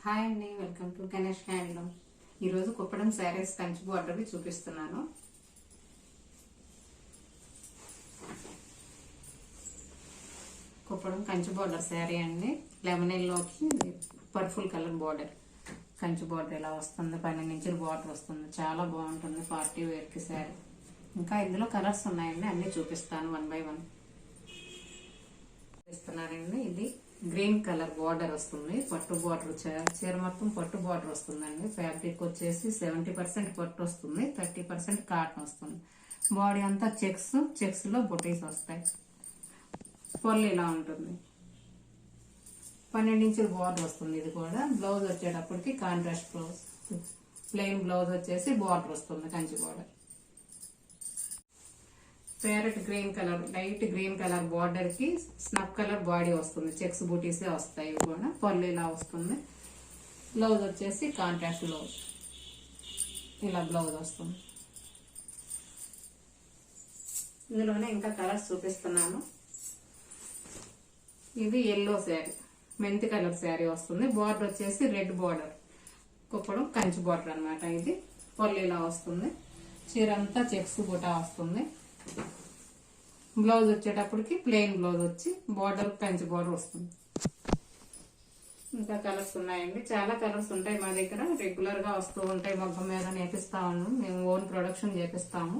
Hi అండి, welcome to Ganesh handloom. ఈరోజు కుప్పడం శారీస్ కంచి బోర్డర్వి చూపిస్తున్నాను. కుప్పడం కంచి బోర్డర్ శారీ అండి. లెమన్ ఎల్లోకి purple colour border Kanchi border ఇలా వస్తుంది. 12 ఇంచుల బోర్డర్ వస్తుంది. చాలా బాగుంటుంది పార్టీ వేర్కి శారీ. ఇంకా ఇందులో కలర్స్ ఉన్నాయండి, అన్ని చూపిస్తాను వన్ బై వన్. చూపిస్తున్నారండి. ఇది గ్రీన్ కలర్ బార్డర్ వస్తుంది. పట్టు బార్డర్, చీర మొత్తం పట్టు బార్డర్ వస్తుందండి. ఫ్యాబ్రిక్ వచ్చేసి 70% పట్టు వస్తుంది, 30% కాటన్ వస్తుంది. బాడీ అంతా చెక్స్ లో బుటీస్ వస్తాయి. పొల్లు ఇలా ఉంటుంది. 12 ఇంచుల బార్డర్ వస్తుంది. ఇది కూడా బ్లౌజ్ వచ్చేటప్పటికి కాంట్రాస్ట్ బ్లౌజ్, ప్లెయిన్ బ్లౌజ్ వచ్చేసి బార్డర్ వస్తుంది Kanchi border. Parrot green colour, light green colour border కి స్నఫ్ కలర్ బాడీ వస్తుంది. చెక్స్ బూటీసే వస్తాయి. ఇవి కూడా పళ్ళు ఇలా వస్తుంది. బ్లౌజ్ వచ్చేసి కాంట్రాస్ట్ బ్లౌజ్, ఇలా బ్లౌజ్ వస్తుంది. ఇందులోనే ఇంకా కలర్స్ చూపిస్తున్నాను. ఇది ఎల్లో శారీ, మెంతి కలర్ శారీ వస్తుంది. బార్డర్ వచ్చేసి red border, Kuppadam Kanchi border అనమాట. ఇది పళ్ళు ఇలా వస్తుంది. చీర అంతా చెక్స్ బుటా వస్తుంది. బ్లౌజ్ వచ్చేటప్పటికి ప్లెయిన్ బ్లౌజ్ వచ్చి బార్డర్ కంచి బార్డర్ వస్తుంది. ఇంకా కలర్స్ ఉన్నాయండి, చాలా కలర్స్ ఉంటాయి మా దగ్గర. రెగ్యులర్ గా వస్తూ ఉంటాయి. మొగ్గం మీద నేపిస్తా ఉన్నాం, మేము ఓన్ ప్రొడక్షన్ చేపిస్తాము.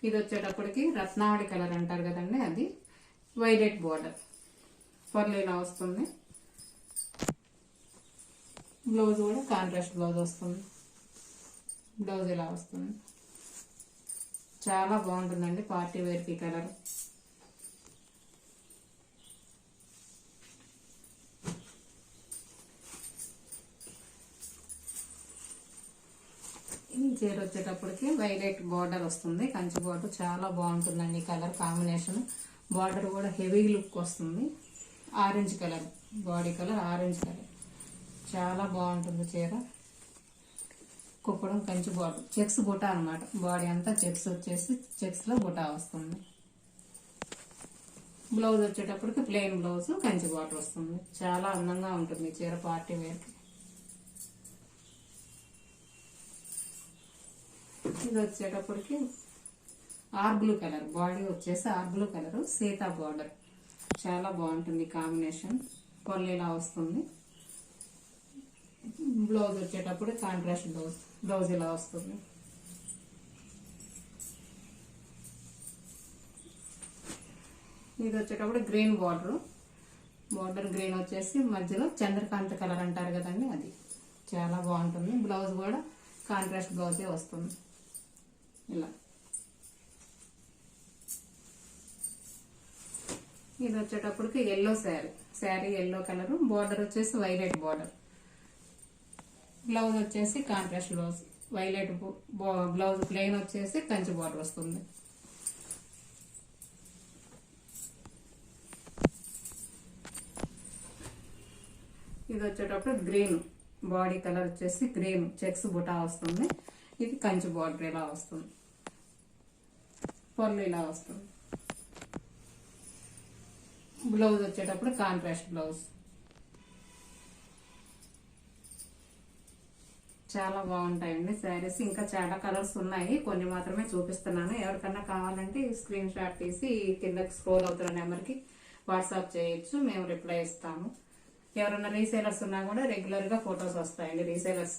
ఇది వచ్చేటప్పటికి రత్నావళి కలర్ అంటారు కదండి, అది వైలెట్ బార్డర్, పర్లు ఇలా వస్తుంది. బ్లౌజ్ కూడా కాంట్రాస్ట్ బ్లౌజ్ వస్తుంది. బ్లౌజ్ ఇలా వస్తుంది. చాలా బాగుంటుందండి పార్టీ వేర్ కి కలర్. ఈ చీర వచ్చేటప్పటికి వైలెట్ బార్డర్ వస్తుంది. కంచి బార్డర్ చాలా బాగుంటుందండి కలర్ కాంబినేషన్. బార్డర్ కూడా హెవీ లుక్ వస్తుంది. Orange colour body colour, orange colour చాలా బాగుంటుంది చీర. కుప్పడం కంచి బార్డర్, చెక్స్ బుటా అనమాట. బాడీ అంతా చెక్స్ వచ్చేసి చెక్స్ లో బుటా వస్తుంది. బ్లౌజ్ వచ్చేటప్పటికి ప్లెయిన్ బ్లౌజ్, కంచి బార్డర్ వస్తుంది. చాలా అందంగా ఉంటుంది చీర పార్టీ వేర్ కి. ఇది వచ్చేటప్పటికి ఆర్ బ్లూ కలర్, బాడీ వచ్చేసి ఆర్ బ్లూ కలర్, సీతా బార్డర్. చాలా బాగుంటుంది కాంబినేషన్. పళ్ళు ఇలా వస్తుంది. బ్లౌజ్ వచ్చేటప్పుడు కాంట్రాస్ట్ బ్లౌజ్, బ్లౌజ్ ఇలా వస్తుంది. ఇది వచ్చేటప్పుడు గ్రీన్ బార్డర్, బార్డర్ గ్రీన్ వచ్చేసి మధ్యలో చంద్రకాంత కలర్ అంటారు కదండి, అది చాలా బాగుంటుంది. బ్లౌజ్ కూడా కాంట్రాస్ట్ బ్లౌజే వస్తుంది ఇలా. ఇది వచ్చేటప్పటికి yellow sari yellow colour, border వచ్చేసి వైలెట్ బార్డర్. బ్లౌజ్ వచ్చేసి contrast blouse, violet blouse, plain వచ్చేసి కంచి బార్డర్ వస్తుంది. ఇది వచ్చేటప్పుడు గ్రీన్, బాడీ కలర్ వచ్చేసి గ్రీన్, చెక్స్ బుటా వస్తుంది. ఇది కంచి బార్డర్ ఇలా వస్తుంది. పళ్ళు ఇలా వస్తుంది. బ్లౌజ్ వచ్చేటప్పుడు కాంట్రాస్ట్ బ్లౌజ్. చాలా బాగుంటాయండి శారీస్. ఇంకా చాలా కలర్స్ ఉన్నాయి, కొన్ని మాత్రమే చూపిస్తున్నాను. ఎవరికన్నా కావాలంటే స్క్రీన్ షాట్ తీసి కిందకి స్క్రోల్ అవుతున్న నెంబర్కి వాట్సాప్ చేయొచ్చు, మేము రిప్లై ఇస్తాము. ఎవరైనా రీసేలర్స్ ఉన్నా కూడా రెగ్యులర్ గా ఫొటోస్ వస్తాయండి రీసేలర్స్.